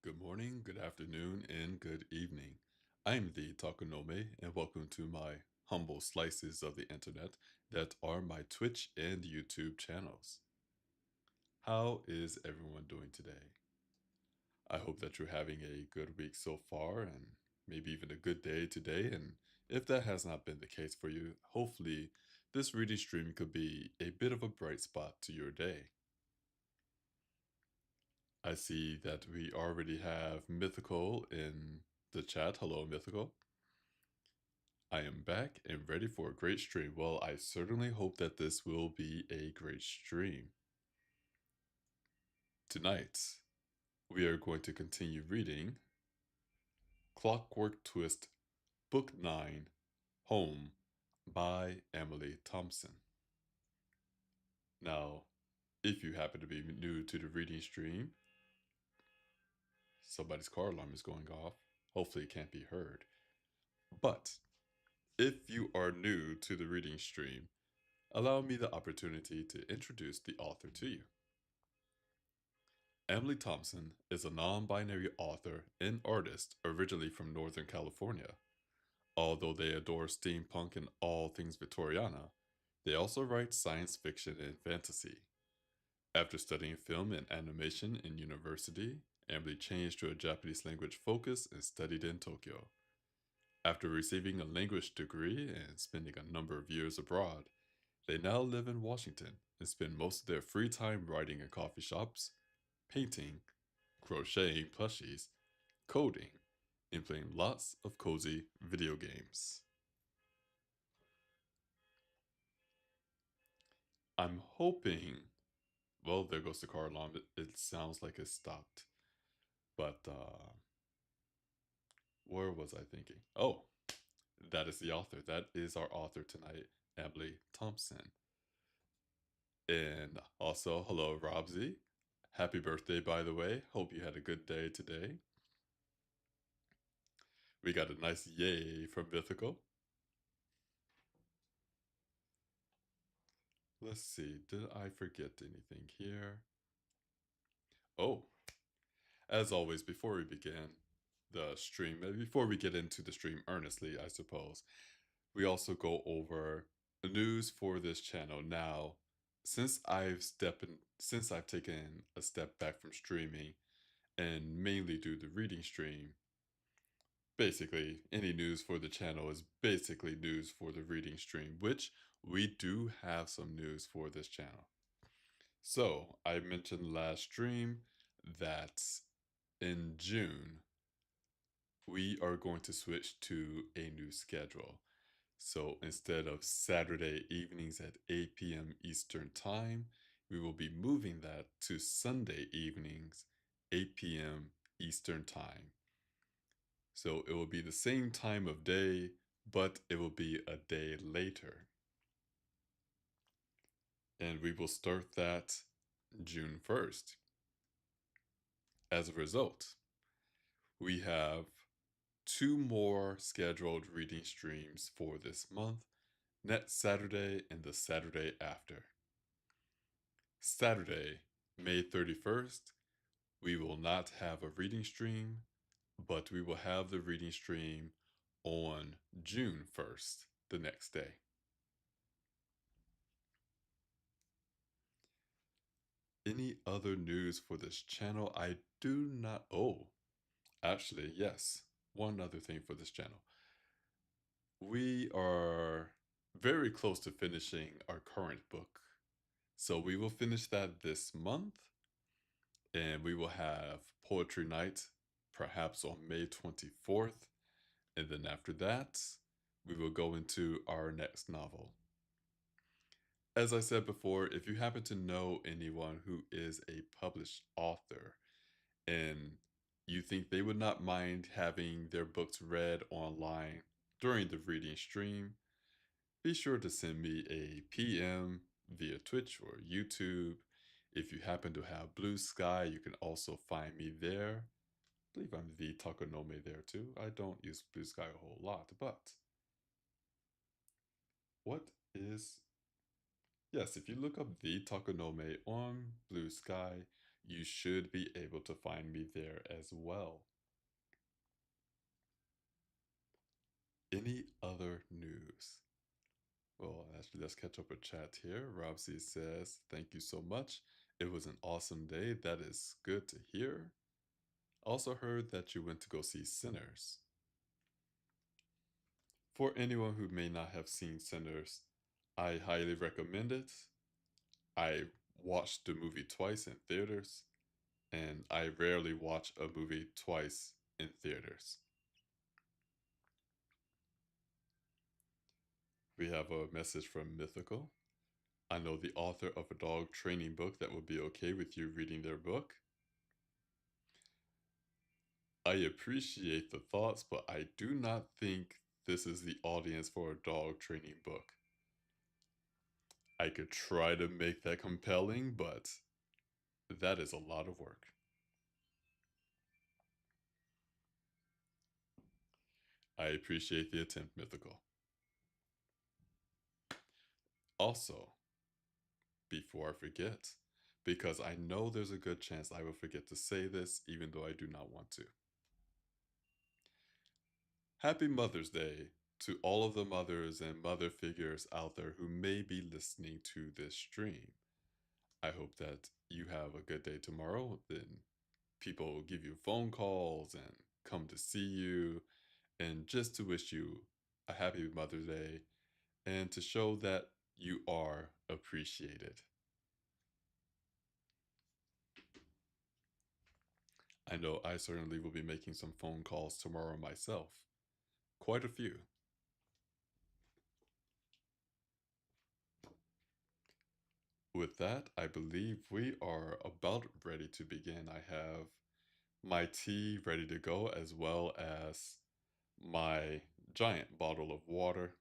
Good morning, good afternoon, and good evening. I'm the Takonome, and welcome to my humble slices of the internet that are my Twitch and YouTube channels. How is everyone doing today? I hope that you're having a good week so far, and maybe even a good day today. And if that has not been the case for you, hopefully this reading stream could be a bit of a bright spot to your day. I see that we already have Mythical in the chat. Hello, Mythical. I am back and ready for a great stream. Well, I certainly hope that this will be a great stream. Tonight, we are going to continue reading Clockwork Twist, Book 9, Home by Emily Thompson. Now, if you happen to be new to the reading stream, somebody's car alarm is going off. Hopefully, it can't be heard. But if you are new to the reading stream, allow me the opportunity to introduce the author to you. Emily Thompson is a non-binary author and artist originally from Northern California. Although they adore steampunk and all things Victoriana, they also write science fiction and fantasy. After studying film and animation in university Emily changed to a Japanese language focus and studied in Tokyo. After receiving a language degree and spending a number of years abroad, they now live in Washington and spend most of their free time writing in coffee shops, painting, crocheting plushies, coding, and playing lots of cozy video games. I'm hoping. Well, there goes the car alarm. It sounds like it stopped. But where was I thinking? Oh, that is the author. That is our author tonight, Emily Thompson. And also, hello, Robsy. Happy birthday, by the way. Hope you had a good day today. We got a nice yay from Mythical. Let's see, did I forget anything here? Oh, as always, before we begin the stream, before we get into the stream earnestly, I suppose, we also go over the news for this channel. Now, since I've taken a step back from streaming and mainly do the reading stream, basically any news for the channel is basically news for the reading stream, which we do have some news for this channel. So, I mentioned last stream that in June, we are going to switch to a new schedule. So instead of Saturday evenings at 8 p.m. Eastern Time, we will be moving that to Sunday evenings, 8 p.m. Eastern Time. So it will be the same time of day, but it will be a day later. And we will start that June 1st. As a result, we have 2 more scheduled reading streams for this month, next Saturday and the Saturday after. Saturday, May 31st, we will not have a reading stream, but we will have the reading stream on June 1st, the next day. Any other news for this channel? I do not. Oh, actually, yes. One other thing for this channel. We are very close to finishing our current book. So we will finish that this month, and we will have Poetry Night perhaps on May 24th. And then after that, we will go into our next novel. As I said before, if you happen to know anyone who is a published author and you think they would not mind having their books read online during the reading stream, be sure to send me a PM via Twitch or YouTube. If you happen to have Blue Sky, you can also find me there. I believe I'm the Takonome there too. I don't use Blue Sky a whole lot, but what is... Yes, if you look up the Takonome on Blue Sky, you should be able to find me there as well. Any other news? Well, actually, let's catch up with chat here. Robsy says, thank you so much. It was an awesome day. That is good to hear. Also heard that you went to go see Sinners. For anyone who may not have seen Sinners, I highly recommend it. I watched the movie twice in theaters, and I rarely watch a movie twice in theaters. We have a message from Mythical. I know the author of a dog training book that would be okay with you reading their book. I appreciate the thoughts, but I do not think this is the audience for a dog training book. I could try to make that compelling, but that is a lot of work. I appreciate the attempt, Mythical. Also, before I forget, because I know there's a good chance I will forget to say this even though I do not want to. Happy Mother's Day to all of the mothers and mother figures out there who may be listening to this stream. I hope that you have a good day tomorrow. Then People give you phone calls and come to see you and just to wish you a happy Mother's Day and to show that you are appreciated. I know I certainly will be making some phone calls tomorrow myself. Quite a few. With that, I believe we are about ready to begin. I have my tea ready to go, as well as my giant bottle of water.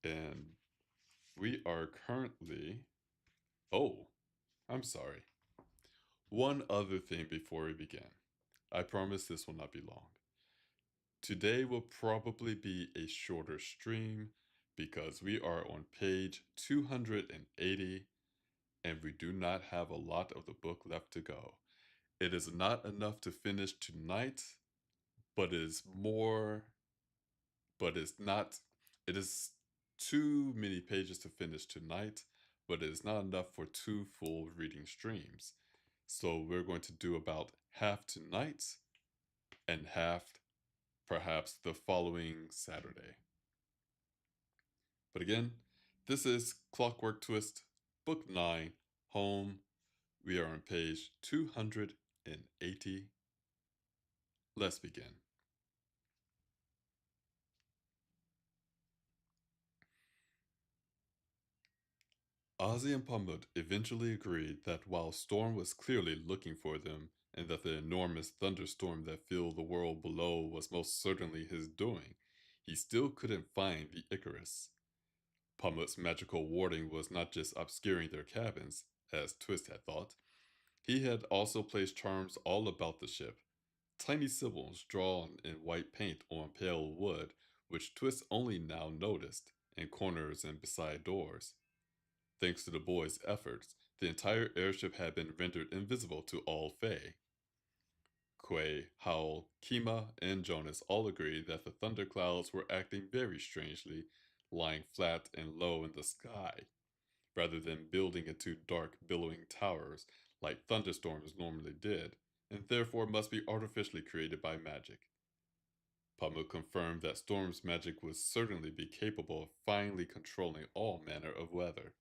And we are currently. Oh, I'm sorry. One other thing before we begin. I promise this will not be long. Today will probably be a shorter stream because we are on page 280 and we do not have a lot of the book left to go. It is not enough to finish tonight, but it is more, but it's not, it is too many pages to finish tonight, but it is not enough for two full reading streams. So we're going to do about half tonight and half perhaps the following Saturday. But again, this is Clockwork Twist, Book 9, Home. We are on page 280. Let's begin. Ozzy and Pumut eventually agreed that while Storm was clearly looking for them, and that the enormous thunderstorm that filled the world below was most certainly his doing, he still couldn't find the Icarus. Pumut's magical warding was not just obscuring their cabins, as Twist had thought. He had also placed charms all about the ship, tiny symbols drawn in white paint on pale wood, which Twist only now noticed, in corners and beside doors. Thanks to the boys' efforts, the entire airship had been rendered invisible to all Fae. Quay, Howl, Kima, and Jonas all agreed that the thunderclouds were acting very strangely, lying flat and low in the sky, rather than building into dark, billowing towers like thunderstorms normally did, and therefore must be artificially created by magic. Pamuk confirmed that Storm's magic would certainly be capable of finally controlling all manner of weather.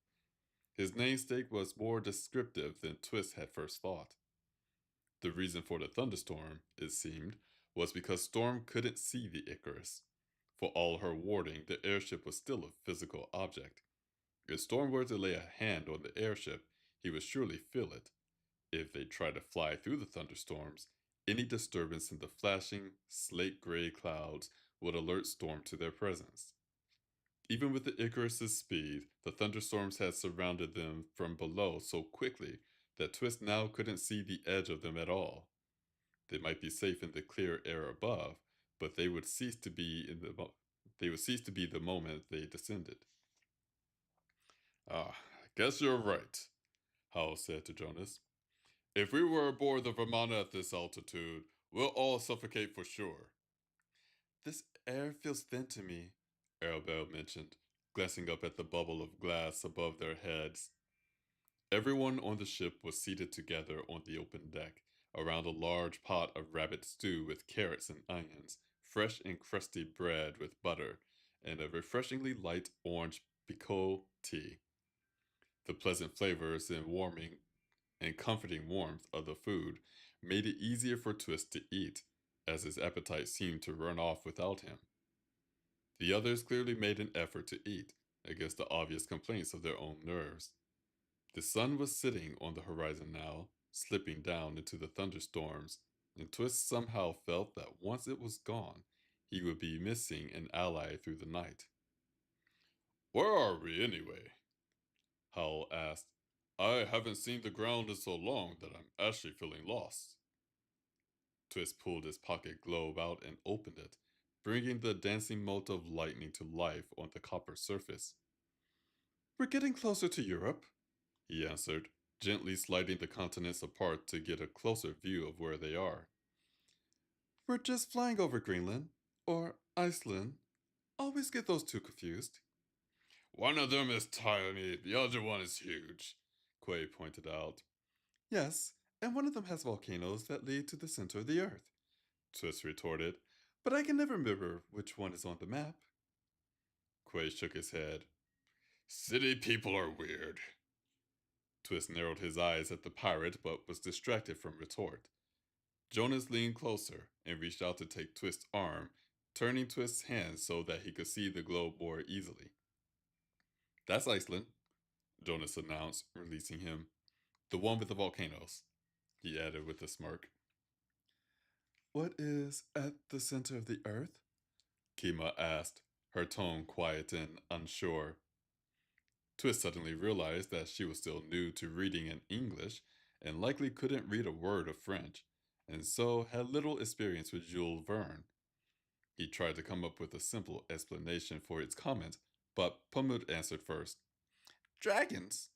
His namesake was more descriptive than Twist had first thought. The reason for the thunderstorm, it seemed, was because Storm couldn't see the Icarus. For all her warding, the airship was still a physical object. If Storm were to lay a hand on the airship, he would surely feel it. If they tried to fly through the thunderstorms, any disturbance in the flashing, slate gray clouds would alert Storm to their presence. Even with the Icarus's speed, the thunderstorms had surrounded them from below so quickly that Twist now couldn't see the edge of them at all. They might be safe in the clear air above, but they would cease to be the moment they descended. Ah, I guess you're right, Howell said to Jonas. If we were aboard the Vermana at this altitude, we'll all suffocate for sure. This air feels thin to me, Arabelle mentioned, glancing up at the bubble of glass above their heads. Everyone on the ship was seated together on the open deck, around a large pot of rabbit stew with carrots and onions, fresh and crusty bread with butter, and a refreshingly light orange picot tea. The pleasant flavors and warming and comforting warmth of the food made it easier for Twist to eat, as his appetite seemed to run off without him. The others clearly made an effort to eat, against the obvious complaints of their own nerves. The sun was sitting on the horizon now, slipping down into the thunderstorms, and Twist somehow felt that once it was gone, he would be missing an ally through the night. Where are we, anyway? Howell asked. I haven't seen the ground in so long that I'm actually feeling lost. Twist pulled his pocket globe out and opened it, bringing the dancing mote of lightning to life on the copper surface. We're getting closer to Europe, he answered, gently sliding the continents apart to get a closer view of where they are. We're just flying over Greenland, or Iceland. Always get those two confused. One of them is tiny, the other one is huge, Quay pointed out. Yes, and one of them has volcanoes that lead to the center of the Earth, Twist retorted. But I can never remember which one is on the map. Quay shook his head. City people are weird. Twist narrowed his eyes at the pirate but was distracted from retort. Jonas leaned closer and reached out to take Twist's arm, turning Twist's hand so that he could see the globe more easily. That's Iceland, Jonas announced, releasing him. The one with the volcanoes, he added with a smirk. What is at the center of the earth? Kima asked, her tone quiet and unsure. Twist suddenly realized that she was still new to reading in English and likely couldn't read a word of French, and so had little experience with Jules Verne. He tried to come up with a simple explanation for its comment, but Pamut answered first. Dragons,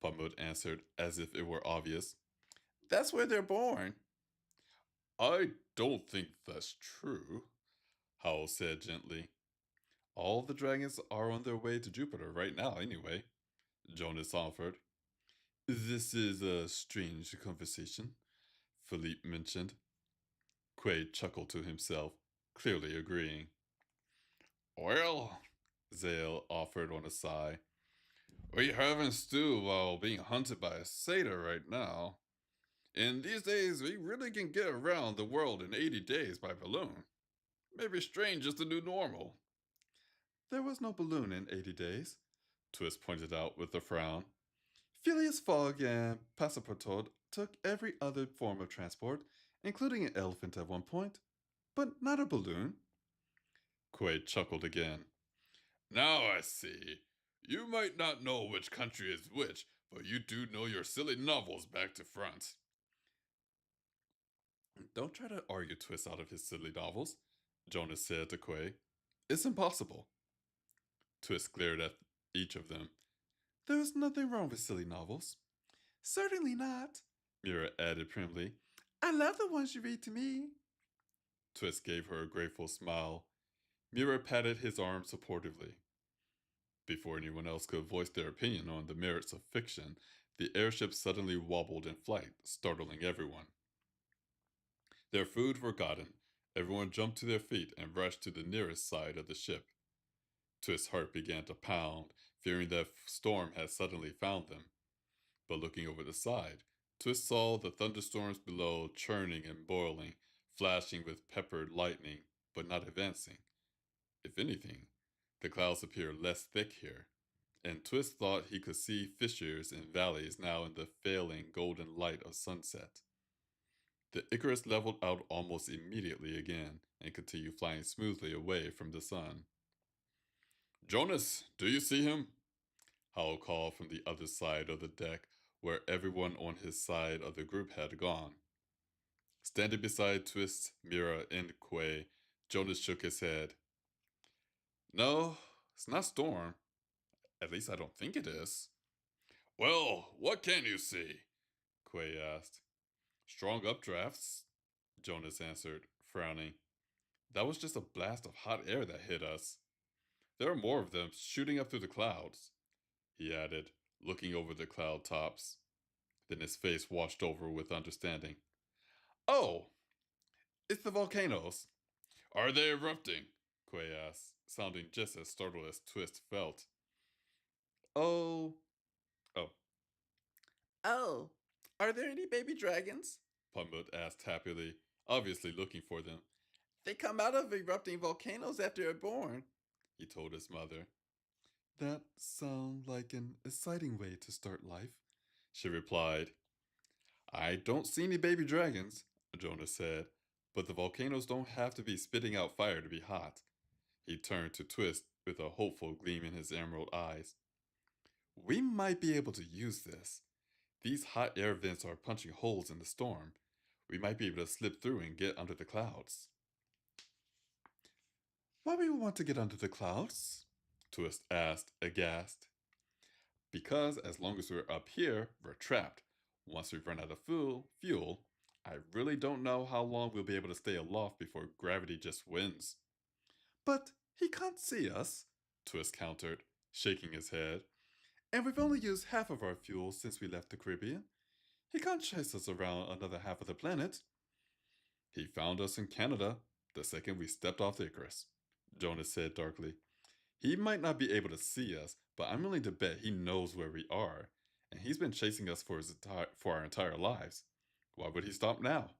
Pamut answered as if it were obvious. That's where they're born. I don't think that's true, Howell said gently. All the dragons are on their way to Jupiter right now, anyway, Jonas offered. This is a strange conversation, Philippe mentioned. Quaid chuckled to himself, clearly agreeing. Well, Zale offered on a sigh, we having stew while being hunted by a satyr right now. And these days, we really can get around the world in 80 days by balloon. Maybe strange is the new normal. There was no balloon in 80 days, Twist pointed out with a frown. Phileas Fogg and Passepartout took every other form of transport, including an elephant at one point, but not a balloon. Quaid chuckled again. Now I see. You might not know which country is which, but you do know your silly novels back to front. Don't try to argue Twist out of his silly novels, Jonas said to Quay. It's impossible. Twist glared at each of them. There's nothing wrong with silly novels. Certainly not, Mira added primly. I love the ones you read to me. Twist gave her a grateful smile. Mira patted his arm supportively. Before anyone else could voice their opinion on the merits of fiction, the airship suddenly wobbled in flight, startling everyone. Their food forgotten, everyone jumped to their feet and rushed to the nearest side of the ship. Twist's heart began to pound, fearing that storm had suddenly found them. But looking over the side, Twist saw the thunderstorms below churning and boiling, flashing with peppered lightning, but not advancing. If anything, the clouds appeared less thick here, and Twist thought he could see fissures and valleys now in the failing golden light of sunset. The Icarus leveled out almost immediately again and continued flying smoothly away from the sun. Jonas, do you see him? Howell called from the other side of the deck, where everyone on his side of the group had gone. Standing beside Twist, Mira, and Quay, Jonas shook his head. No, it's not Storm. At least I don't think it is. Well, what can you see? Quay asked. Strong updrafts, Jonas answered, frowning. That was just a blast of hot air that hit us. There are more of them shooting up through the clouds, he added, looking over the cloud tops. Then his face washed over with understanding. Oh, it's the volcanoes. Are they erupting? Quay asked, sounding just as startled as Twist felt. Oh. Oh. Oh. Are there any baby dragons? Pumbut asked happily, obviously looking for them. They come out of erupting volcanoes after they're born, he told his mother. That sounds like an exciting way to start life, she replied. I don't see any baby dragons, Jonas said, but the volcanoes don't have to be spitting out fire to be hot. He turned to Twist with a hopeful gleam in his emerald eyes. We might be able to use this. These hot air vents are punching holes in the storm. We might be able to slip through and get under the clouds. Why do we want to get under the clouds? Twist asked, aghast. Because as long as we're up here, we're trapped. Once we run out of fuel, I really don't know how long we'll be able to stay aloft before gravity just wins. But he can't see us, Twist countered, shaking his head. And we've only used half of our fuel since we left the Caribbean. He can't chase us around another half of the planet. He found us in Canada the second we stepped off Icarus, Jonas said darkly. He might not be able to see us, but I'm willing to bet he knows where we are, and he's been chasing us for our entire lives. Why would he stop now?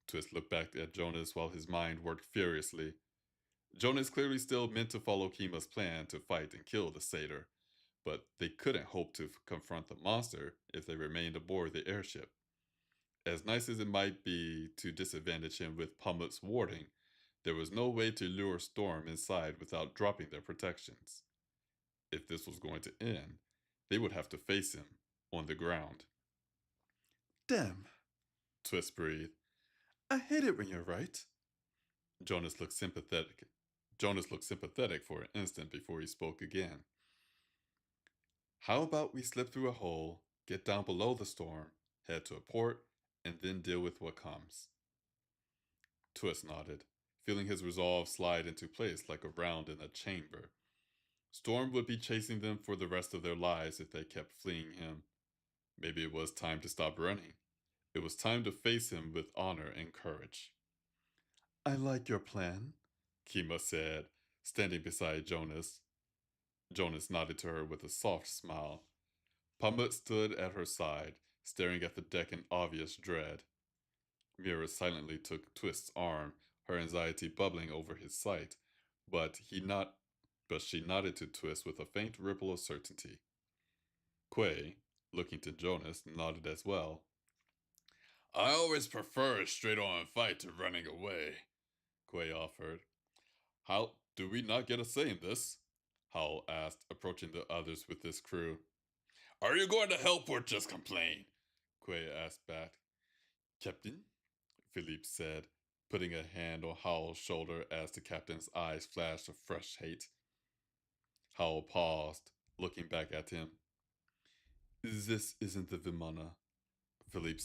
Twist looked back at Jonas while his mind worked furiously. Jonas clearly still meant to follow Kima's plan to fight and kill the satyr, but they couldn't hope to confront the monster if they remained aboard the airship. As nice as it might be to disadvantage him with Pummel's warding, there was no way to lure Storm inside without dropping their protections. If this was going to end, they would have to face him on the ground. Damn, Twist breathed. I hate it when you're right. Jonas looked sympathetic. Jonas looked sympathetic for an instant before he spoke again. How about we slip through a hole, get down below the storm, head to a port, and then deal with what comes? Twist nodded, feeling his resolve slide into place like a round in a chamber. Storm would be chasing them for the rest of their lives if they kept fleeing him. Maybe it was time to stop running. It was time to face him with honor and courage. I like your plan, Kima said, standing beside Jonas. Jonas nodded to her with a soft smile. Pamut stood at her side, staring at the deck in obvious dread. Mira silently took Twist's arm, her anxiety bubbling over his sight, but he not but she nodded to Twist with a faint ripple of certainty. Quay, looking to Jonas, nodded as well. I always prefer a straight on fight to running away, Quay offered. How do we not get a say in this? Howell asked, approaching the others with his crew. Are you going to help or just complain? Quay asked back. Captain, Philippe said, putting a hand on Howell's shoulder as the captain's eyes flashed a fresh hate. Howell paused, looking back at him. This isn't the Vimana, Philippe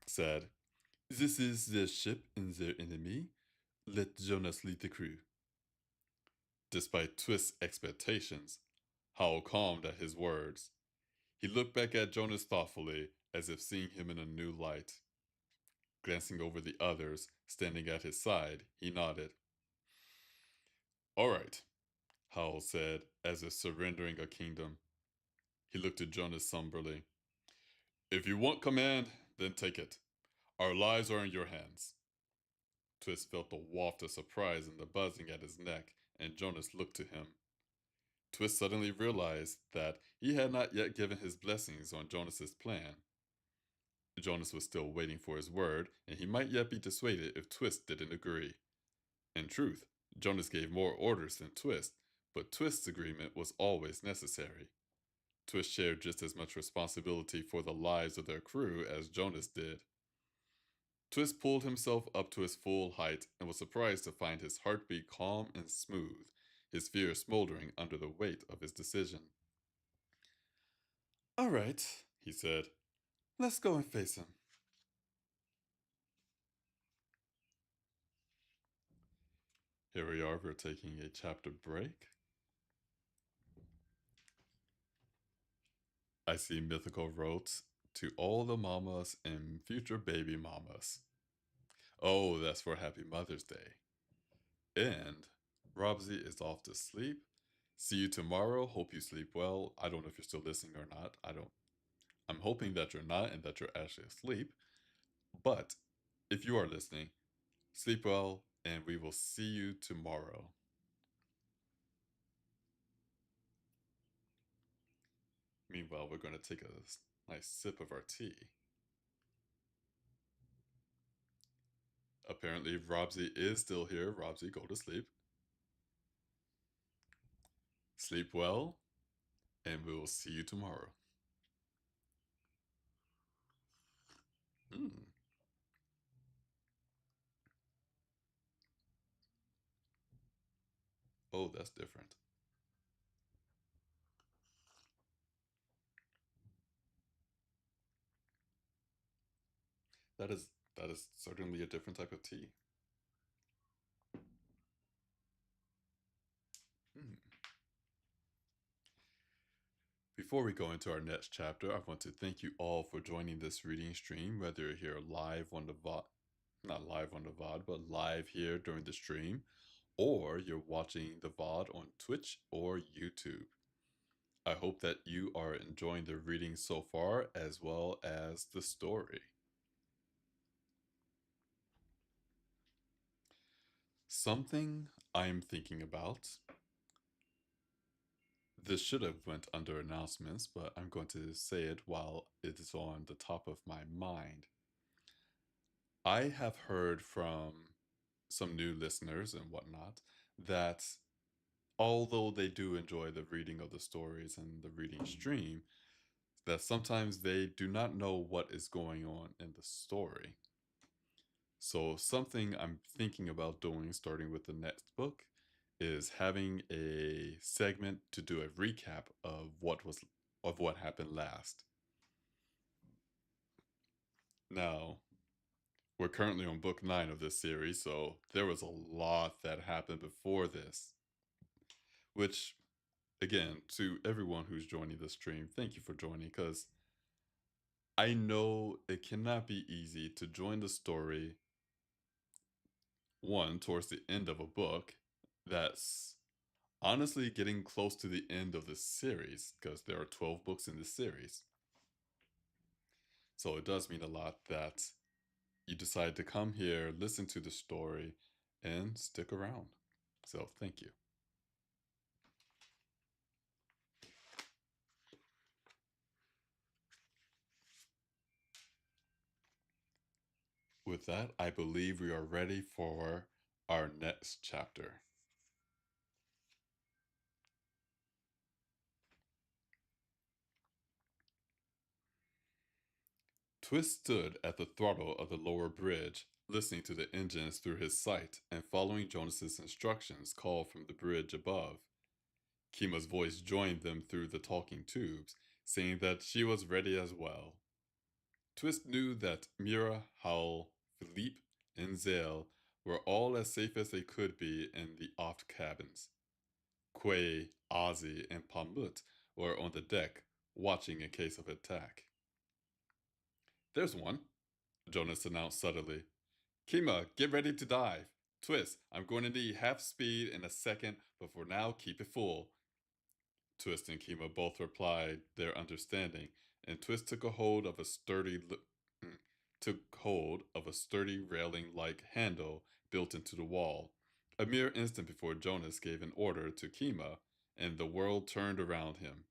said. This is their ship and their enemy. Let Jonas lead the crew. Despite Twist's expectations, Howell calmed at his words. He looked back at Jonas thoughtfully, as if seeing him in a new light. Glancing over the others, standing at his side, he nodded. All right, Howell said, as if surrendering a kingdom. He looked at Jonas somberly. If you want command, then take it. Our lives are in your hands. Twist felt the waft of surprise and the buzzing at his neck, and Jonas looked to him. Twist suddenly realized that he had not yet given his blessings on Jonas's plan. Jonas was still waiting for his word, and he might yet be dissuaded if Twist didn't agree. In truth, Jonas gave more orders than Twist, but Twist's agreement was always necessary. Twist shared just as much responsibility for the lives of their crew as Jonas did. Twist pulled himself up to his full height and was surprised to find his heartbeat calm and smooth, his fear smoldering under the weight of his decision. All right, he said. Let's go and face him. Here we are, we're taking a chapter break. I see mythical wrote to all the mamas and future baby mamas. Oh, that's for Happy Mother's Day. And Robsy is off to sleep. See you tomorrow. Hope you sleep well. I don't know if you're still listening or not. I'm hoping that you're not and that you're actually asleep. But if you are listening, sleep well and we will see you tomorrow. Meanwhile, we're going to take a nice sip of our tea. Apparently, Robsy is still here. Robsy, go to sleep. Sleep well, and we will see you tomorrow. Mm. Oh, that's different. That is that is certainly a different type of tea. Mm. Before we go into our next chapter, I want to thank you all for joining this reading stream, whether you're here live on the VOD, not live on the VOD, but live here during the stream, or you're watching the VOD on Twitch or YouTube. I hope that you are enjoying the reading so far as well as the story. Something I'm thinking about. This should have went under announcements, but I'm going to say it while it is on the top of my mind. I have heard from some new listeners and whatnot that although they do enjoy the reading of the stories and the reading stream, that sometimes they do not know what is going on in the story. So something I'm thinking about doing starting with the next book is having a segment to do a recap of what happened last. Now, we're currently on book 9 of this series, so there was a lot that happened before this, which again, to everyone who's joining the stream, thank you for joining because I know it cannot be easy to join the story one towards the end of a book that's honestly getting close to the end of the series because there are 12 books in this series. So it does mean a lot that you decide to come here, listen to the story, and stick around. So thank you. With that, I believe we are ready for our next chapter. Twist stood at the throttle of the lower bridge, listening to the engines through his sight and following Jonas's instructions called from the bridge above. Kima's voice joined them through the talking tubes, saying that she was ready as well. Twist knew that Mira, Howl, Philippe, and Zale were all as safe as they could be in the aft cabins. Quay, Ozzy, and Pamut were on the deck, watching in case of attack. There's one, Jonas announced suddenly. Kima, get ready to dive. Twist, I'm going to need half speed in a second, but for now, keep it full. Twist and Kima both replied their understanding, and Twist took hold of a sturdy railing-like handle built into the wall. A mere instant before Jonas gave an order to Kima, and the world turned around him.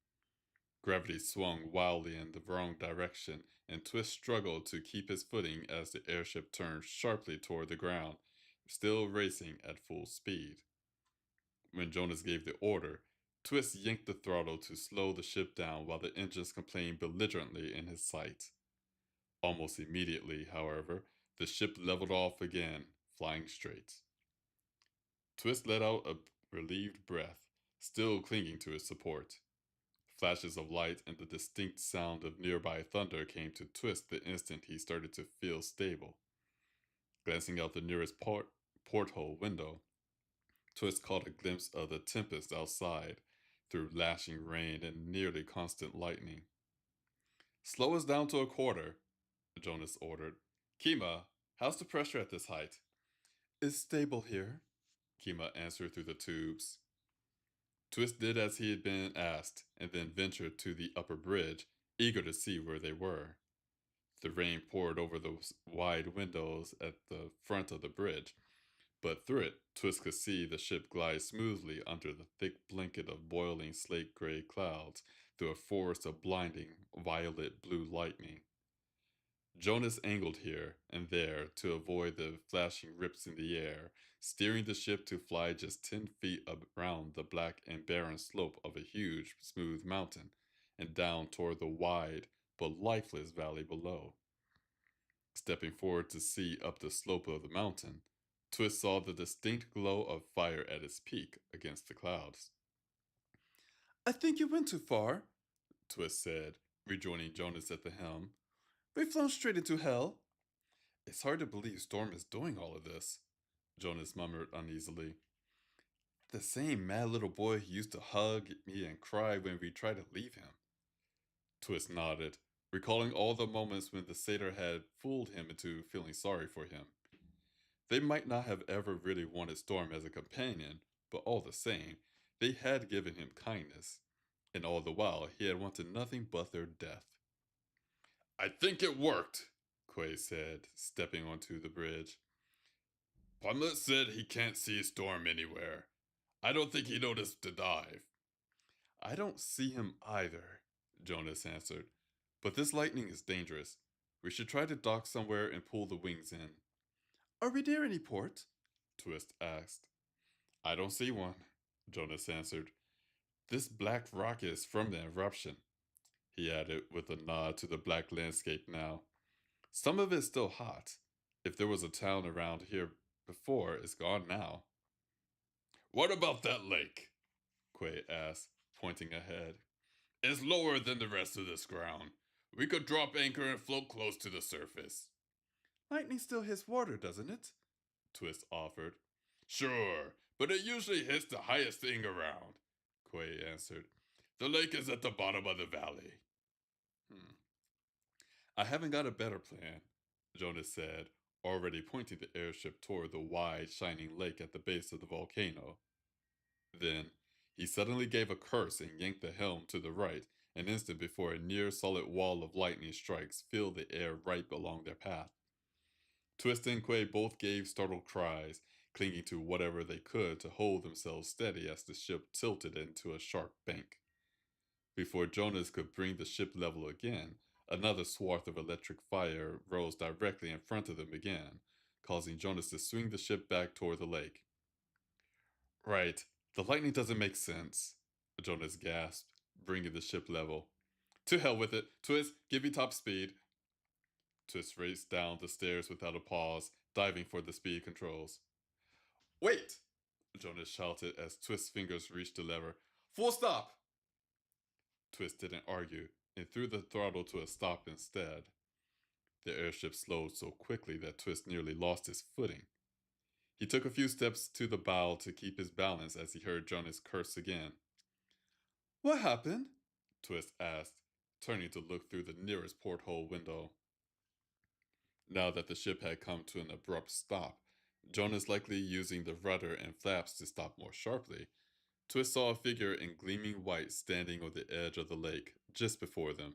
Gravity swung wildly in the wrong direction, and Twist struggled to keep his footing as the airship turned sharply toward the ground, still racing at full speed. When Jonas gave the order, Twist yanked the throttle to slow the ship down while the engines complained belligerently in his sight. Almost immediately, however, the ship leveled off again, flying straight. Twist let out a relieved breath, still clinging to his support. Flashes of light and the distinct sound of nearby thunder came to Twist the instant he started to feel stable. Glancing out the nearest porthole window, Twist caught a glimpse of the tempest outside through lashing rain and nearly constant lightning. Slow us down to a quarter, Jonas ordered. Kima, how's the pressure at this height? It's stable here, Kima answered through the tubes. Twist did as he had been asked, and then ventured to the upper bridge, eager to see where they were. The rain poured over the wide windows at the front of the bridge, but through it, Twist could see the ship glide smoothly under the thick blanket of boiling slate gray clouds through a forest of blinding violet blue lightning. Jonas angled here and there to avoid the flashing rips in the air, steering the ship to fly just 10 feet around the black and barren slope of a huge, smooth mountain and down toward the wide but lifeless valley below. Stepping forward to see up the slope of the mountain, Twist saw the distinct glow of fire at its peak against the clouds. I think you went too far, Twist said, rejoining Jonas at the helm. We've flown straight into hell. It's hard to believe Storm is doing all of this, Jonas murmured uneasily. The same mad little boy who used to hug me and cry when we tried to leave him. Twist nodded, recalling all the moments when the satyr had fooled him into feeling sorry for him. They might not have ever really wanted Storm as a companion, but all the same, they had given him kindness, and all the while he had wanted nothing but their death. I think it worked, Quay said, stepping onto the bridge. Plumlet said he can't see Storm anywhere. I don't think he noticed the dive. I don't see him either, Jonas answered. But this lightning is dangerous. We should try to dock somewhere and pull the wings in. Are we near any port? Twist asked. I don't see one, Jonas answered. This black rock is from the eruption, he added with a nod to the black landscape now. Some of it's still hot. If there was a town around here before, it's gone now. What about that lake? Quay asked, pointing ahead. It's lower than the rest of this ground. We could drop anchor and float close to the surface. Lightning still hits water, doesn't it? Twist offered. Sure, but it usually hits the highest thing around, Quay answered. The lake is at the bottom of the valley. I haven't got a better plan, Jonas said, already pointing the airship toward the wide, shining lake at the base of the volcano. Then, he suddenly gave a curse and yanked the helm to the right, an instant before a near solid wall of lightning strikes filled the air right along their path. Twist and Quay both gave startled cries, clinging to whatever they could to hold themselves steady as the ship tilted into a sharp bank. Before Jonas could bring the ship level again, another swath of electric fire rose directly in front of them again, causing Jonas to swing the ship back toward the lake. Right, the lightning doesn't make sense, Jonas gasped, bringing the ship level. To hell with it. Twist, give me top speed. Twist raced down the stairs without a pause, diving for the speed controls. Wait! Jonas shouted as Twist's fingers reached the lever. Full stop! Twist didn't argue and threw the throttle to a stop instead. The airship slowed so quickly that Twist nearly lost his footing. He took a few steps to the bow to keep his balance as he heard Jonas curse again. What happened? Twist asked, turning to look through the nearest porthole window. Now that the ship had come to an abrupt stop, Jonas likely using the rudder and flaps to stop more sharply, Twist saw a figure in gleaming white standing on the edge of the lake just before them.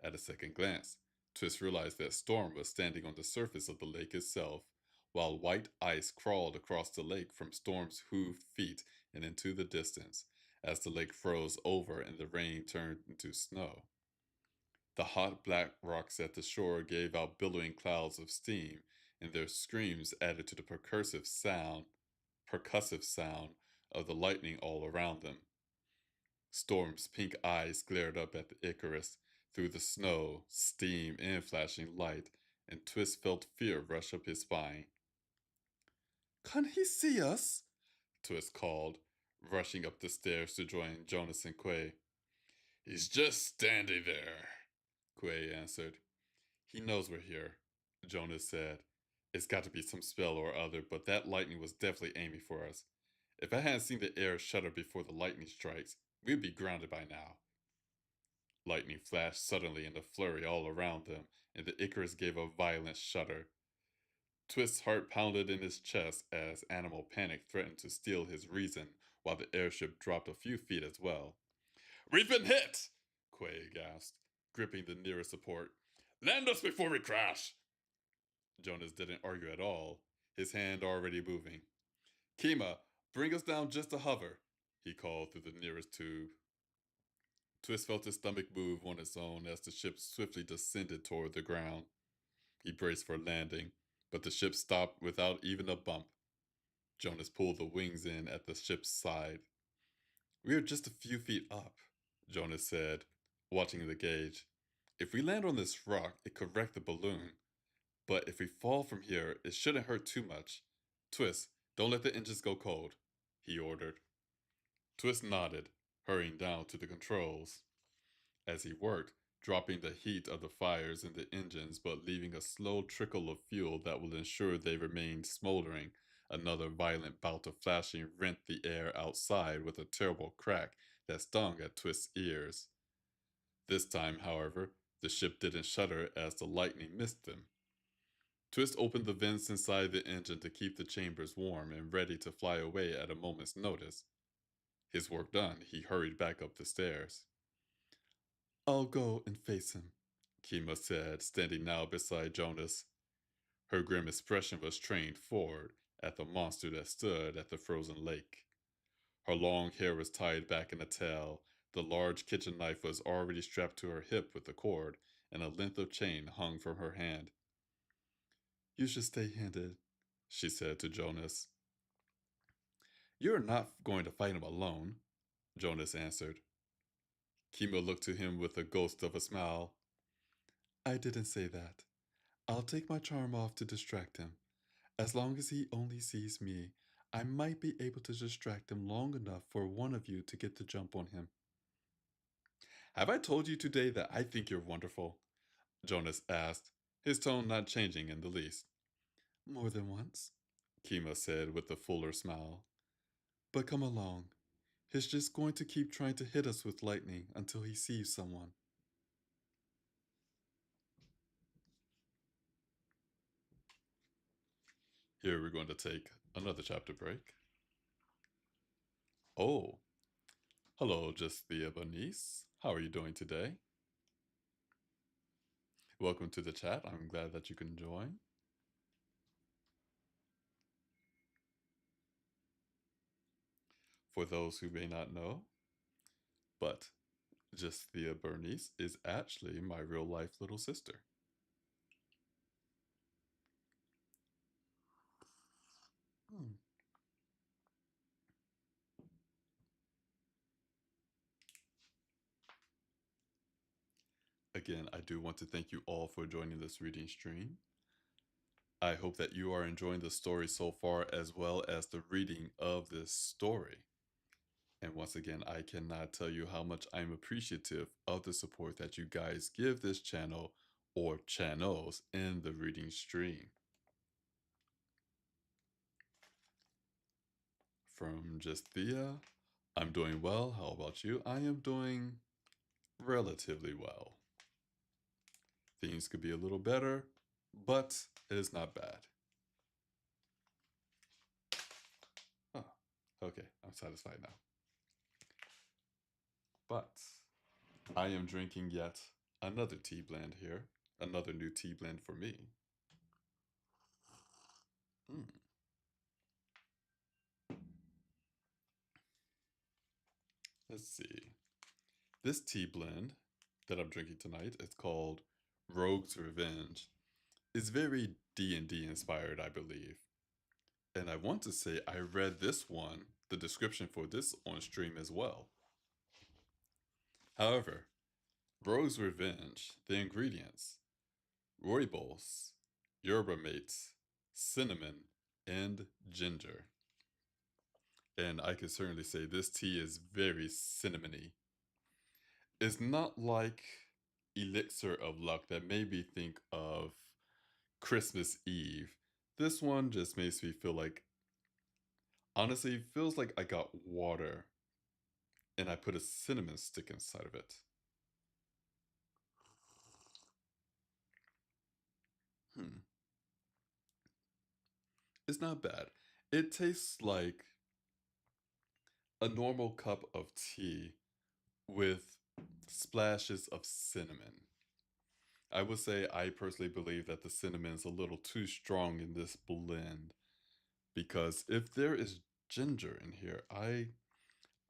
At a second glance, Twist realized that Storm was standing on the surface of the lake itself, while white ice crawled across the lake from Storm's hooved feet and into the distance, as the lake froze over and the rain turned into snow. The hot black rocks at the shore gave out billowing clouds of steam, and their screams added to the percussive sound of the lightning all around them. Storm's pink eyes glared up at the Icarus through the snow, steam, and flashing light, and Twist felt fear rush up his spine. Can't he see us? Twist called, rushing up the stairs to join Jonas and Quay. He's just standing there, Quay answered. He knows we're here, Jonas said. It's got to be some spell or other, but that lightning was definitely aiming for us. If I hadn't seen the air shudder before the lightning strikes, we'd be grounded by now. Lightning flashed suddenly in a flurry all around them, and the Icarus gave a violent shudder. Twist's heart pounded in his chest as animal panic threatened to steal his reason, while the airship dropped a few feet as well. We've been hit! Quay gasped, gripping the nearest support. Land us before we crash! Jonas didn't argue at all, his hand already moving. Kima, bring us down just a hover, he called through the nearest tube. Twist felt his stomach move on its own as the ship swiftly descended toward the ground. He braced for landing, but the ship stopped without even a bump. Jonas pulled the wings in at the ship's side. We are just a few feet up, Jonas said, watching the gauge. If we land on this rock, it could wreck the balloon. But if we fall from here, it shouldn't hurt too much. Twist, don't let the engines go cold, he ordered. Twist nodded, hurrying down to the controls. As he worked, dropping the heat of the fires in the engines but leaving a slow trickle of fuel that will ensure they remained smoldering, another violent bout of flashing rent the air outside with a terrible crack that stung at Twist's ears. This time, however, the ship didn't shudder as the lightning missed them. Twist opened the vents inside the engine to keep the chambers warm and ready to fly away at a moment's notice. His work done, he hurried back up the stairs. I'll go and face him, Kima said, standing now beside Jonas. Her grim expression was trained forward at the monster that stood at the frozen lake. Her long hair was tied back in a tail. The large kitchen knife was already strapped to her hip with a cord, and a length of chain hung from her hand. You should stay handed, she said to Jonas. You're not going to fight him alone, Jonas answered. Kima looked to him with a ghost of a smile. I didn't say that. I'll take my charm off to distract him. As long as he only sees me, I might be able to distract him long enough for one of you to get the jump on him. Have I told you today that I think you're wonderful? Jonas asked, his tone not changing in the least. More than once, Kima said with a fuller smile. But come along. He's just going to keep trying to hit us with lightning until he sees someone. Here we're going to take another chapter break. Oh, hello, Justhea Bernice. How are you doing today? Welcome to the chat. I'm glad that you can join. For those who may not know, but Justhea Bernice is actually my real life little sister. Again, I do want to thank you all for joining this reading stream. I hope that you are enjoying the story so far as well as the reading of this story. And once again, I cannot tell you how much I'm appreciative of the support that you guys give this channel or channels in the reading stream. From Justhea, I'm doing well. How about you? I am doing relatively well. Things could be a little better, but it is not bad. Oh, okay, I'm satisfied now. But I am drinking yet another tea blend here, another new tea blend for me. Mm. Let's see. This tea blend that I'm drinking tonight is called Rogue's Revenge. It's very D&D inspired, I believe. And I want to say I read this one, the description for this on stream as well. However, Rogue's Revenge, the ingredients: rooibos, yerba mate, cinnamon, and ginger. And I can certainly say this tea is very cinnamony. It's not like Elixir of Luck that made me think of Christmas Eve. This one just makes me feel like, honestly, feels like I got water and I put a cinnamon stick inside of it. It's not bad. It tastes like a normal cup of tea with splashes of cinnamon. I would say I personally believe that the cinnamon is a little too strong in this blend, because if there is ginger in here, I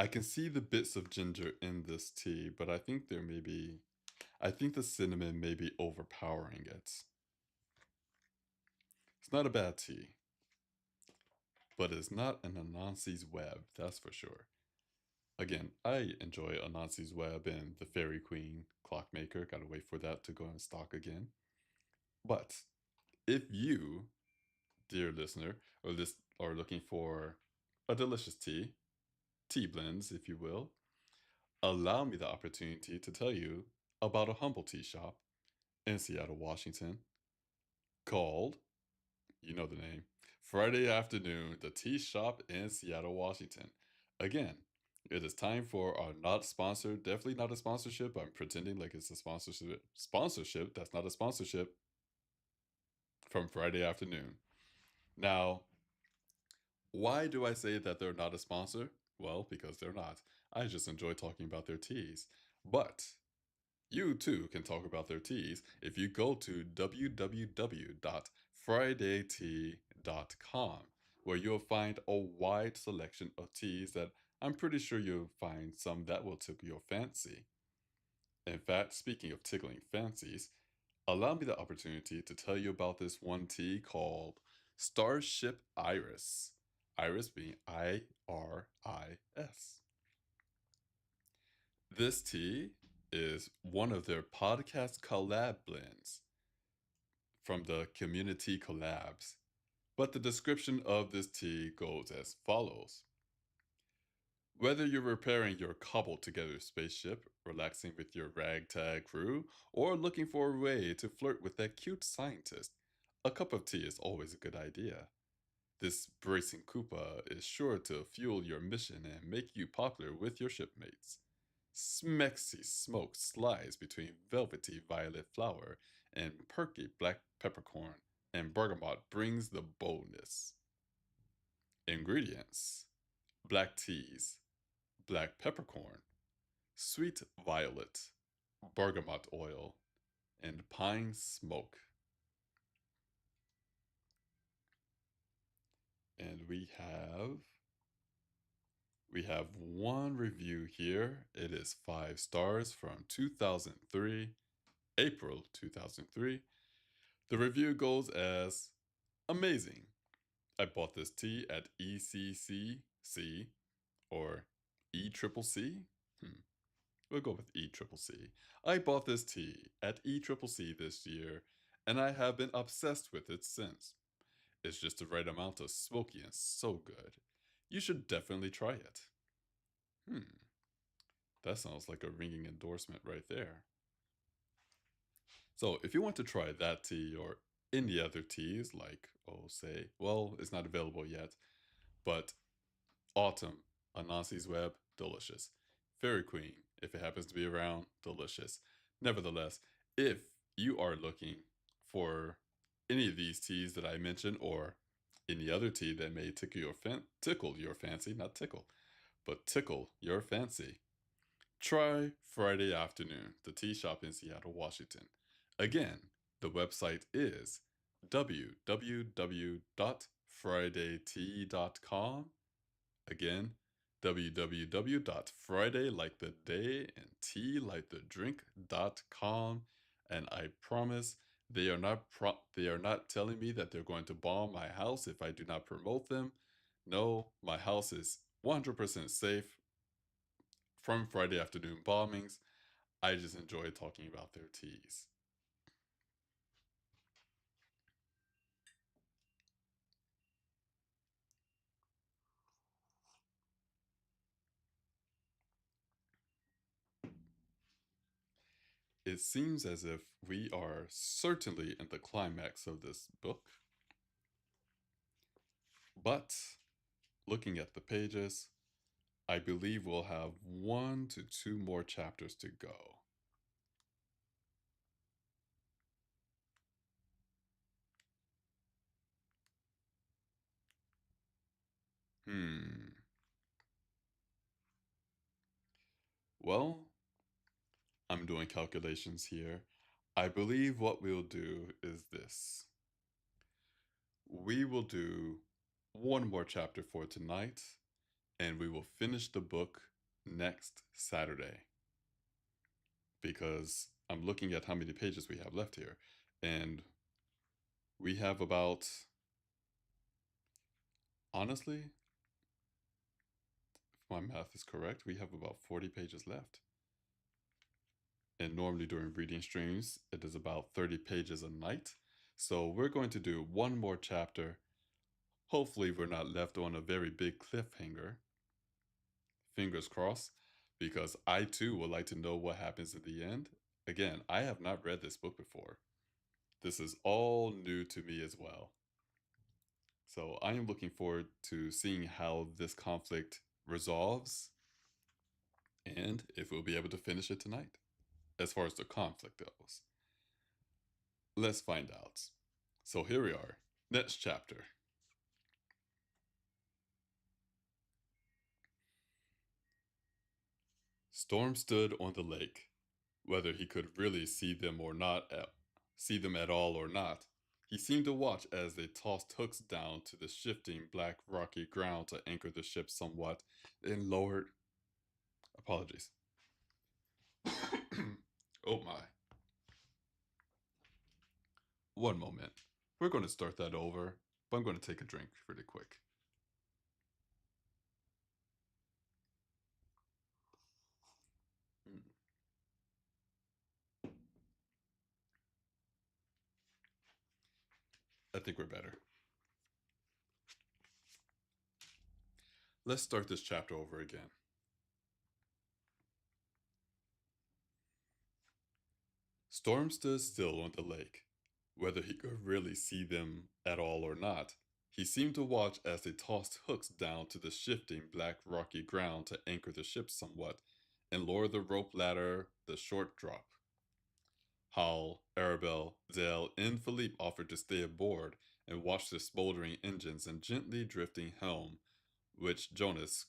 can see the bits of ginger in this tea, but I think I think the cinnamon may be overpowering it. It's not a bad tea, but it's not an Anansi's Web, that's for sure. Again, I enjoy Anansi's Web and the Fairy Queen Clockmaker. Gotta wait for that to go in stock again. But if you, dear listener, are looking for a delicious tea blends, if you will, allow me the opportunity to tell you about a humble tea shop in Seattle, Washington called, you know the name, Friday Afternoon, the tea shop in Seattle, Washington. Again, It is time for our not sponsored, definitely not a sponsorship. I'm pretending like it's a sponsorship. Sponsorship, that's not a sponsorship from Friday afternoon. Now, why do I say that they're not a sponsor? Well, because they're not. I just enjoy talking about their teas. But you too can talk about their teas if you go to www.fridaytea.com, where you'll find a wide selection of teas that I'm pretty sure you'll find some that will tickle your fancy. In fact, speaking of tickling fancies, allow me the opportunity to tell you about this one tea called Starship Iris. Iris being Iris. This tea is one of their podcast collab blends from the community collabs. But the description of this tea goes as follows. Whether you're repairing your cobbled together spaceship, relaxing with your ragtag crew, or looking for a way to flirt with that cute scientist, a cup of tea is always a good idea. This bracing Koopa is sure to fuel your mission and make you popular with your shipmates. Smexy smoke slides between velvety violet flower and perky black peppercorn, and bergamot brings the boldness. Ingredients: black teas, black peppercorn, sweet violet, bergamot oil, and pine smoke. And we have one review here. It is 5 stars from 2003, April 2003. The review goes as amazing. I bought this tea at ECCC or ECCC. We'll go with ECCC. I bought this tea at ECCC this year, and I have been obsessed with it since. It's just the right amount of smoky and so good. You should definitely try it. That sounds like a ringing endorsement right there. So, if you want to try that tea or any other teas, like, oh, say, well, it's not available yet, but Autumn, Anansi's Web, delicious. Fairy Queen, if it happens to be around, delicious. Nevertheless, if you are looking for any of these teas that I mentioned or any other tea that may tickle your fancy, not tickle, but tickle your fancy, try Friday Afternoon, the tea shop in Seattle, Washington. Again, the website is www.fridaytea.com. Again, www.friday like the day and tea like the drink.com. And I promise they are not telling me that they're going to bomb my house if I do not promote them. No, my house is 100% safe from Friday afternoon bombings. I just enjoy talking about their teas. It seems as if we are certainly in the climax of this book, but looking at the pages, I believe we'll have 1 to 2 more chapters to go. Hmm. Well, I'm doing calculations here. I believe what we'll do is this. We will do one more chapter for tonight, and we will finish the book next Saturday. Because I'm looking at how many pages we have left here, and we have about, honestly, if my math is correct, we have about 40 pages left. And normally during reading streams, it is about 30 pages a night. So we're going to do one more chapter. Hopefully, we're not left on a very big cliffhanger. Fingers crossed, because I too would like to know what happens at the end. Again, I have not read this book before. This is all new to me as well. So I am looking forward to seeing how this conflict resolves. and if we'll be able to finish it tonight. As far as the conflict goes, let's find out. So here we are, next chapter. Storm stood on the lake. Whether he could really see them or not, see them at all or not, he seemed to watch as they tossed hooks down to the shifting black rocky ground to anchor the ship somewhat, then lowered. Apologies. Oh my. One moment. We're going to start that over, but I'm going to take a drink really quick. Mm. I think we're better. Let's start this chapter over again. Storm stood still on the lake. Whether he could really see them at all or not, he seemed to watch as they tossed hooks down to the shifting black rocky ground to anchor the ship somewhat and lower the rope ladder the short drop. Hal, Arabelle, Zell, and Philippe offered to stay aboard and watch the smoldering engines and gently drifting helm, which Jonas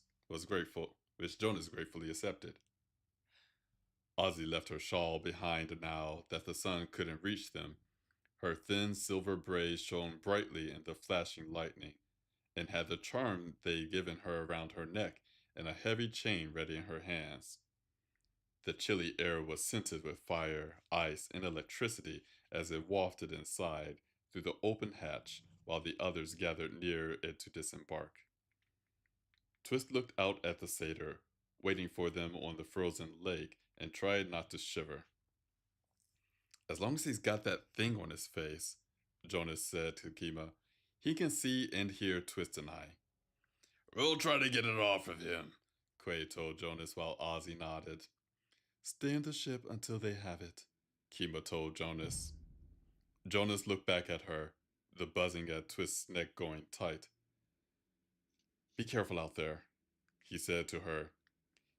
gratefully accepted. Ozzy left her shawl behind now that the sun couldn't reach them. Her thin silver braids shone brightly in the flashing lightning, and had the charm they'd given her around her neck and a heavy chain ready in her hands. The chilly air was scented with fire, ice, and electricity as it wafted inside through the open hatch while the others gathered near it to disembark. Twist looked out at the satyr, waiting for them on the frozen lake, and tried not to shiver. As long as he's got that thing on his face, Jonas said to Kima, he can see and hear Twist and I. We'll try to get it off of him, Quay told Jonas while Ozzy nodded. Stay in the ship until they have it, Kima told Jonas. Jonas looked back at her, the buzzing at Twist's neck going tight. Be careful out there, he said to her.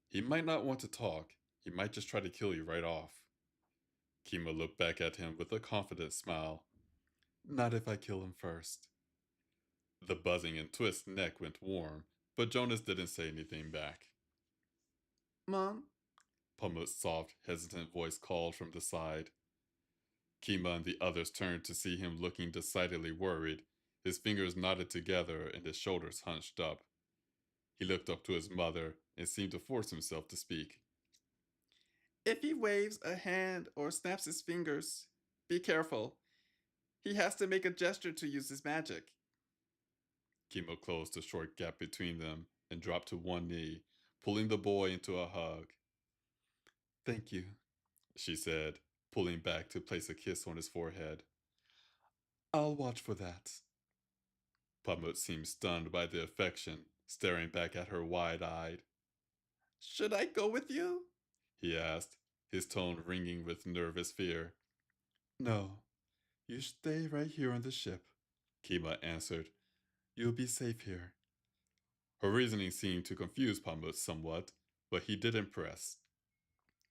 He might not want to talk. He might just try to kill you right off. Kima looked back at him with a confident smile. Not if I kill him first. The buzzing in Twist's neck went warm, but Jonas didn't say anything back. Mom? Pummel's soft, hesitant voice called from the side. Kima and the others turned to see him looking decidedly worried. His fingers knotted together and his shoulders hunched up. He looked up to his mother and seemed to force himself to speak. If he waves a hand or snaps his fingers, be careful. He has to make a gesture to use his magic. Kimo closed the short gap between them and dropped to one knee, pulling the boy into a hug. Thank you, she said, pulling back to place a kiss on his forehead. I'll watch for that. Pumut seemed stunned by the affection, staring back at her wide-eyed. Should I go with you? He asked, his tone ringing with nervous fear. No, you stay right here on the ship, Kima answered. You'll be safe here. Her reasoning seemed to confuse Pamut somewhat, but he didn't press.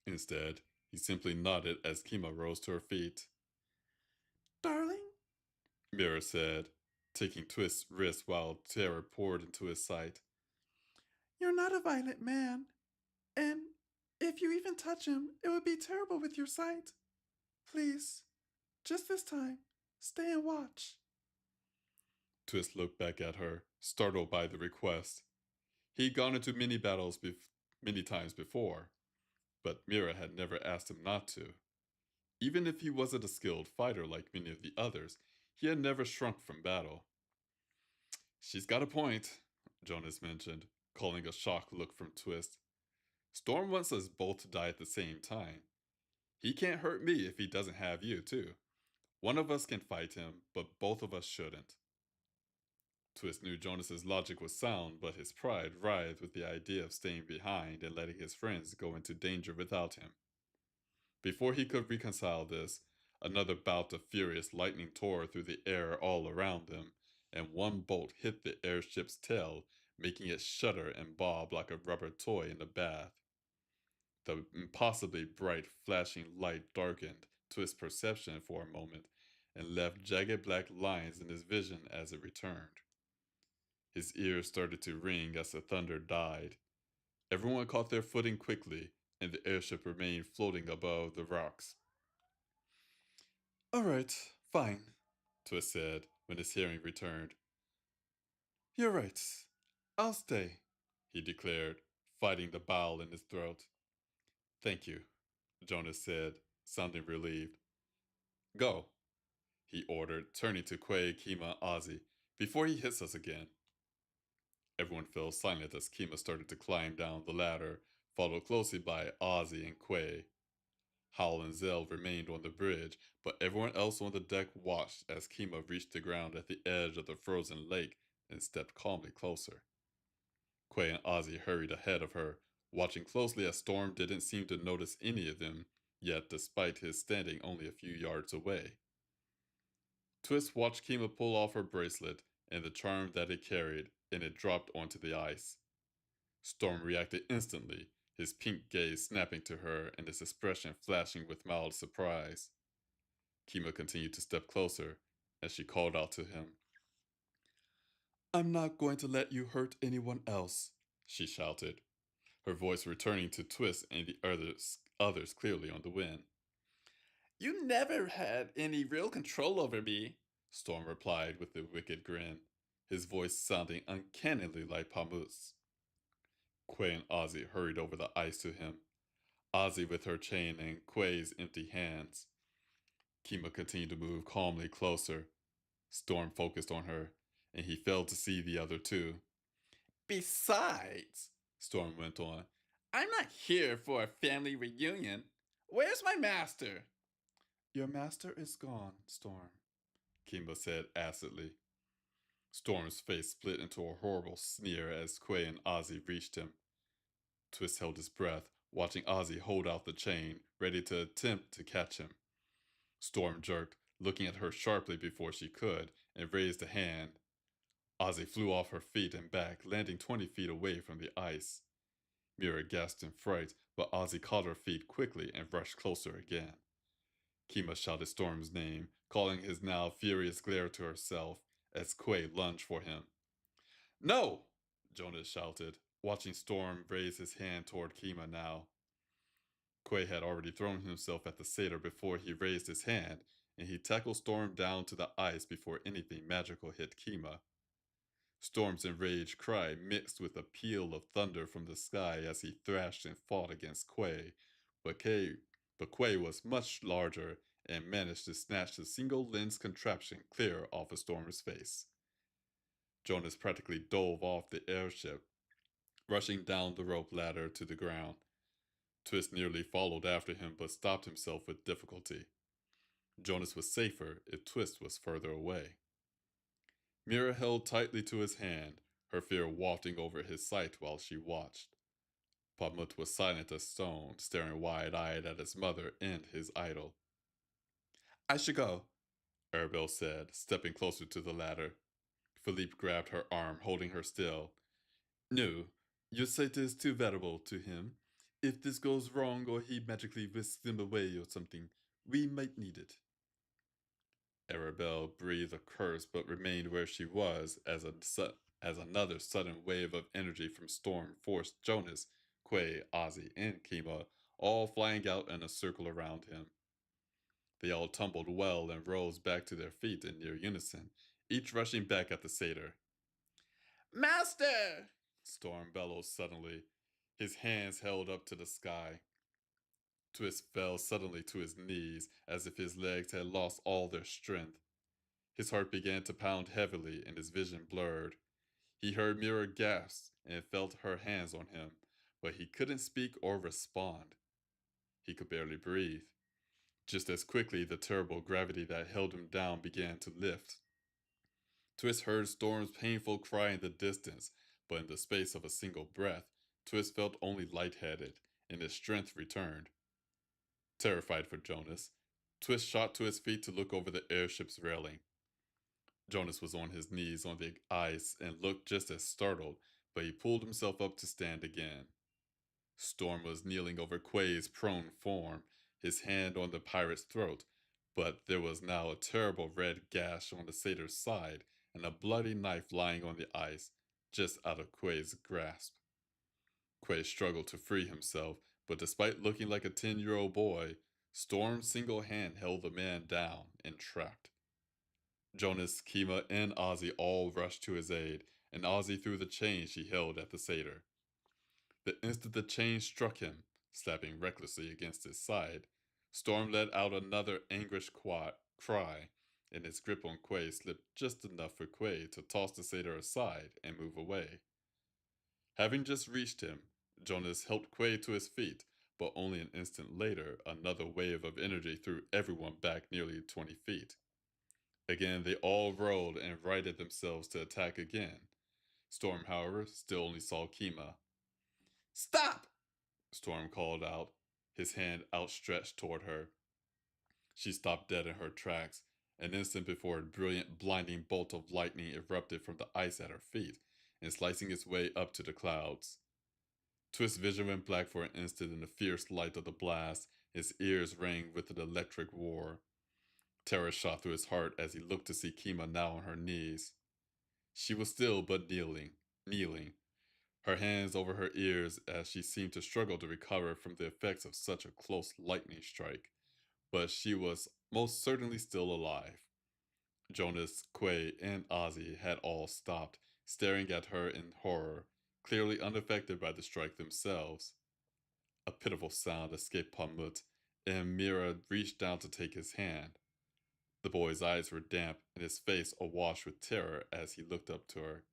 Instead, he simply nodded as Kima rose to her feet. Darling? Mira said, taking Twist's wrist while terror poured into his sight. You're not a violent man, and if you even touch him, it would be terrible with your sight. Please, just this time, stay and watch. Twist looked back at her, startled by the request. He'd gone into many battles many times before, but Mira had never asked him not to. Even if he wasn't a skilled fighter like many of the others, he had never shrunk from battle. She's got a point, Jonas mentioned, calling a shocked look from Twist. Storm wants us both to die at the same time. He can't hurt me if he doesn't have you, too. One of us can fight him, but both of us shouldn't. Twist knew Jonas's logic was sound, but his pride writhed with the idea of staying behind and letting his friends go into danger without him. Before he could reconcile this, another bout of furious lightning tore through the air all around them, and one bolt hit the airship's tail, making it shudder and bob like a rubber toy in a bath. The impossibly bright, flashing light darkened Twist's perception for a moment and left jagged black lines in his vision as it returned. His ears started to ring as the thunder died. Everyone caught their footing quickly, and the airship remained floating above the rocks. All right, fine, Twist said when his hearing returned. You're right. I'll stay, he declared, fighting the bile in his throat. Thank you, Jonas said, sounding relieved. Go, he ordered, turning to Quay, Kima, and Ozzy, before he hits us again. Everyone fell silent as Kima started to climb down the ladder, followed closely by Ozzy and Quay. Howell and Zell remained on the bridge, but everyone else on the deck watched as Kima reached the ground at the edge of the frozen lake and stepped calmly closer. Quay and Ozzy hurried ahead of her, watching closely as Storm didn't seem to notice any of them, yet despite his standing only a few yards away. Twist watched Kima pull off her bracelet and the charm that it carried, and it dropped onto the ice. Storm reacted instantly, his pink gaze snapping to her and his expression flashing with mild surprise. Kima continued to step closer as she called out to him. I'm not going to let you hurt anyone else, she shouted, her voice returning to Twist and the others clearly on the wind. You never had any real control over me, Storm replied with a wicked grin, his voice sounding uncannily like Pamus. Quay and Ozzy hurried over the ice to him, Ozzy with her chain and Quay's empty hands. Kima continued to move calmly closer. Storm focused on her, and he failed to see the other two. Besides, Storm went on, I'm not here for a family reunion. Where's my master? Your master is gone, Storm, Kima said acidly. Storm's face split into a horrible sneer as Quay and Ozzy reached him. Twist held his breath, watching Ozzy hold out the chain, ready to attempt to catch him. Storm jerked, looking at her sharply before she could, and raised a hand. Ozzy flew off her feet and back, landing 20 feet away from the ice. Mira gasped in fright, but Ozzy caught her feet quickly and rushed closer again. Kima shouted Storm's name, calling his now furious glare to herself as Quay lunged for him. No! Jonas shouted, watching Storm raise his hand toward Kima now. Quay had already thrown himself at the satyr before he raised his hand, and he tackled Storm down to the ice before anything magical hit Kima. Storm's enraged cry mixed with a peal of thunder from the sky as he thrashed and fought against Quay, but Quay was much larger and managed to snatch the single lens contraption clear off of Storm's face. Jonas practically dove off the airship, rushing down the rope ladder to the ground. Twist nearly followed after him but stopped himself with difficulty. Jonas was safer if Twist was further away. Mira held tightly to his hand, her fear wafting over his sight while she watched. Pamut was silent as stone, staring wide-eyed at his mother and his idol. I should go, Arabelle said, stepping closer to the ladder. Philippe grabbed her arm, holding her still. No, your sight is too valuable to him. If this goes wrong or he magically whisks them away or something, we might need it. Arabelle breathed a curse but remained where she was as another sudden wave of energy from Storm forced Jonas, Quay, Ozzy, and Kima all flying out in a circle around him. They all tumbled well and rose back to their feet in near unison, each rushing back at the satyr. Master! Storm bellowed suddenly, his hands held up to the sky. Twist fell suddenly to his knees as if his legs had lost all their strength. His heart began to pound heavily and his vision blurred. He heard Mira gasp and felt her hands on him, but he couldn't speak or respond. He could barely breathe. Just as quickly, the terrible gravity that held him down began to lift. Twist heard Storm's painful cry in the distance, but in the space of a single breath, Twist felt only lightheaded, and his strength returned. Terrified for Jonas, Twist shot to his feet to look over the airship's railing. Jonas was on his knees on the ice and looked just as startled, but he pulled himself up to stand again. Storm was kneeling over Quay's prone form, his hand on the pirate's throat, but there was now a terrible red gash on the satyr's side and a bloody knife lying on the ice, just out of Quay's grasp. Quay struggled to free himself, but despite looking like a 10-year-old boy, Storm's single hand held the man down and trapped. Jonas, Kima, and Ozzy all rushed to his aid, and Ozzy threw the chain she held at the satyr. The instant the chain struck him, slapping recklessly against his side, Storm let out another anguished cry, and his grip on Quay slipped just enough for Quay to toss the satyr aside and move away. Having just reached him, Jonas helped Quay to his feet, but only an instant later, another wave of energy threw everyone back nearly 20 feet. Again, they all rolled and righted themselves to attack again. Storm, however, still only saw Kima. Stop! Storm called out, his hand outstretched toward her. She stopped dead in her tracks, an instant before a brilliant, blinding bolt of lightning erupted from the ice at her feet, and slicing its way up to the clouds. Twist's vision went black for an instant in the fierce light of the blast, his ears rang with an electric roar. Terror shot through his heart as he looked to see Kima now on her knees. She was still but kneeling, her hands over her ears as she seemed to struggle to recover from the effects of such a close lightning strike. But she was most certainly still alive. Jonas, Quay, and Ozzy had all stopped, staring at her in horror, clearly unaffected by the strike themselves. A pitiful sound escaped Pamut, and Mira reached down to take his hand. The boy's eyes were damp and his face awash with terror as he looked up to her.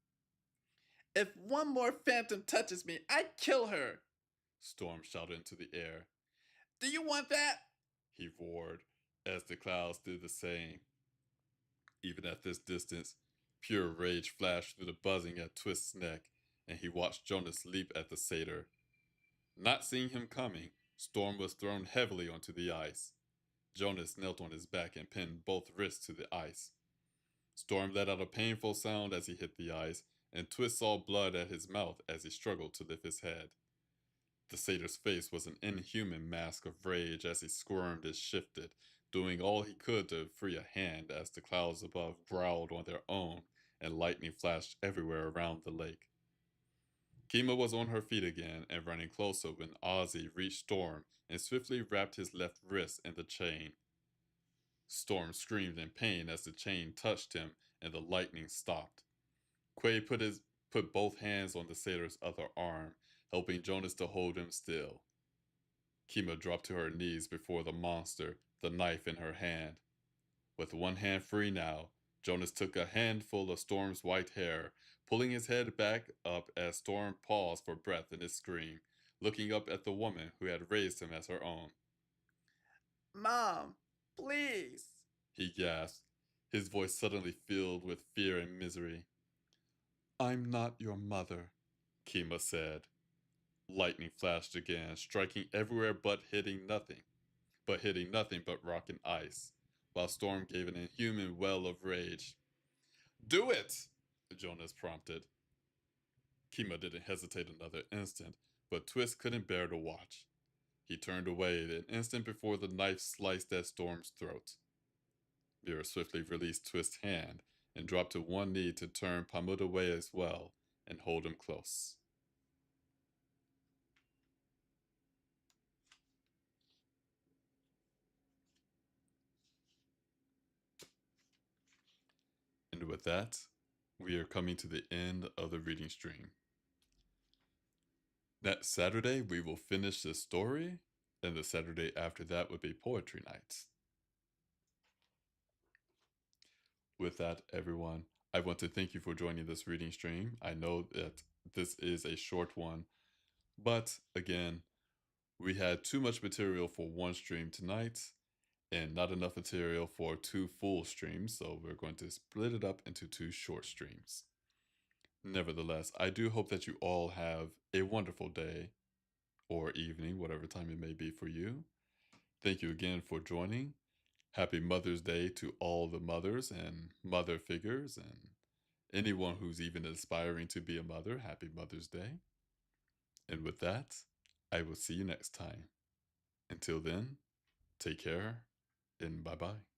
If one more phantom touches me, I kill her! Storm shouted into the air. Do you want that? He roared, as the clouds did the same. Even at this distance, pure rage flashed through the buzzing at Twist's neck, and he watched Jonas leap at the satyr. Not seeing him coming, Storm was thrown heavily onto the ice. Jonas knelt on his back and pinned both wrists to the ice. Storm let out a painful sound as he hit the ice, and Twist saw blood at his mouth as he struggled to lift his head. The satyr's face was an inhuman mask of rage as he squirmed and shifted, doing all he could to free a hand as the clouds above growled on their own and lightning flashed everywhere around the lake. Kima was on her feet again and running closer when Ozzy reached Storm and swiftly wrapped his left wrist in the chain. Storm screamed in pain as the chain touched him and the lightning stopped. Quay put both hands on the satyr's other arm, helping Jonas to hold him still. Kima dropped to her knees before the monster, the knife in her hand. With one hand free now, Jonas took a handful of Storm's white hair, pulling his head back up as Storm paused for breath in his scream, looking up at the woman who had raised him as her own. Mom, please, he gasped, his voice suddenly filled with fear and misery. I'm not your mother, Kima said. Lightning flashed again, striking everywhere but hitting nothing but rock and ice, while Storm gave an inhuman wail of rage. Do it! Jonas prompted. Kima didn't hesitate another instant, but Twist couldn't bear to watch. He turned away an instant before the knife sliced at Storm's throat. Mira swiftly released Twist's hand and dropped to one knee to turn Pamut away as well and hold him close. And with that, we are coming to the end of the reading stream. Next Saturday, we will finish this story, and the Saturday after that would be poetry night. With that, everyone, I want to thank you for joining this reading stream. I know that this is a short one, but again, we had too much material for one stream tonight and not enough material for two full streams, so we're going to split it up into two short streams. Nevertheless, I do hope that you all have a wonderful day or evening, whatever time it may be for you. Thank you again for joining. Happy Mother's Day to all the mothers and mother figures and anyone who's even aspiring to be a mother. Happy Mother's Day. And with that, I will see you next time. Until then, take care and bye bye.